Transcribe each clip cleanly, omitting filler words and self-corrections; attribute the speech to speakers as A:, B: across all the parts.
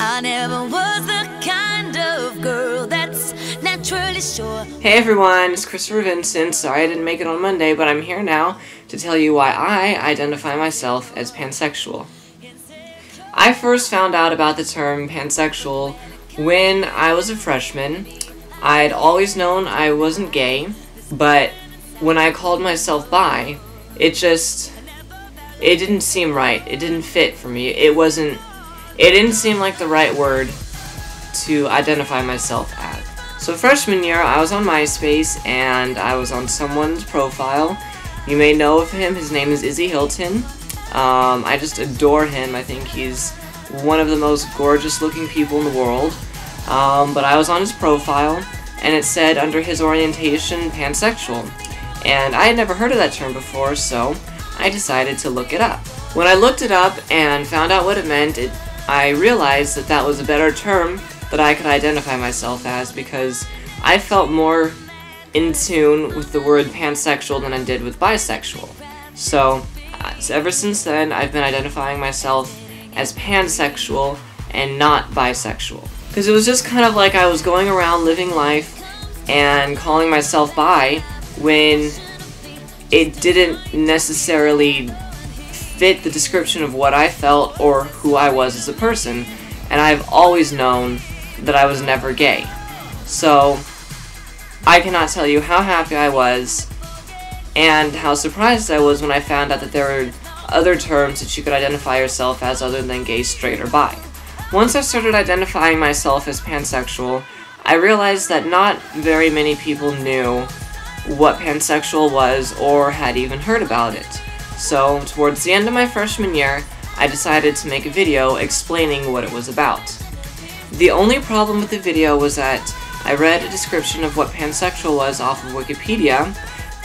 A: I never was the kind of girl that's naturally sure.
B: Hey everyone, it's Christopher Vincent. Sorry I didn't make it on Monday, but I'm here now to tell you why I identify myself as pansexual. I first found out about the term pansexual when I was a freshman. I'd always known I wasn't gay, but when I called myself bi, it didn't seem right. It didn't fit for me. It didn't seem like the right word to identify myself as. So freshman year, I was on MySpace, and I was on someone's profile. You may know of him. His name is Izzy Hilton. I just adore him. I think he's one of the most gorgeous looking people in the world. But I was on his profile, and it said under his orientation, pansexual. And I had never heard of that term before, so I decided to look it up. When I looked it up and found out what it meant, I realized that that was a better term that I could identify myself as, because I felt more in tune with the word pansexual than I did with bisexual. So ever since then, I've been identifying myself as pansexual and not bisexual. Because it was just kind of like I was going around living life and calling myself bi when it didn't necessarily fit the description of what I felt or who I was as a person, and I've always known that I was never gay. So I cannot tell you how happy I was and how surprised I was when I found out that there were other terms that you could identify yourself as other than gay, straight, or bi. Once I started identifying myself as pansexual, I realized that not very many people knew what pansexual was or had even heard about it. So towards the end of my freshman year, I decided to make a video explaining what it was about. The only problem with the video was that I read a description of what pansexual was off of Wikipedia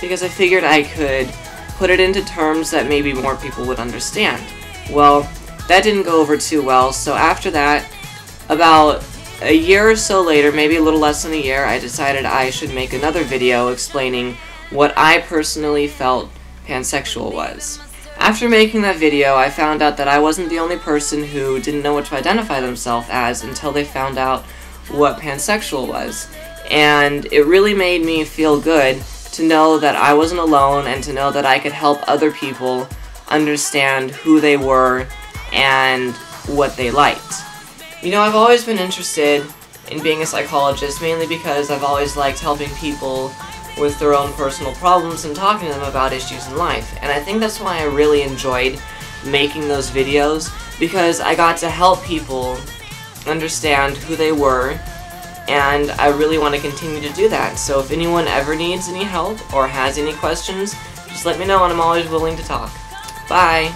B: because I figured I could put it into terms that maybe more people would understand. Well, that didn't go over too well, so after that, about a year or so later, maybe a little less than a year, I decided I should make another video explaining what I personally felt pansexual was. After making that video, I found out that I wasn't the only person who didn't know what to identify themselves as until they found out what pansexual was. And it really made me feel good to know that I wasn't alone and to know that I could help other people understand who they were and what they liked. You know, I've always been interested in being a psychologist, mainly because I've always liked helping people with their own personal problems and talking to them about issues in life. And I think that's why I really enjoyed making those videos, because I got to help people understand who they were, and I really want to continue to do that. So if anyone ever needs any help or has any questions, just let me know and I'm always willing to talk. Bye!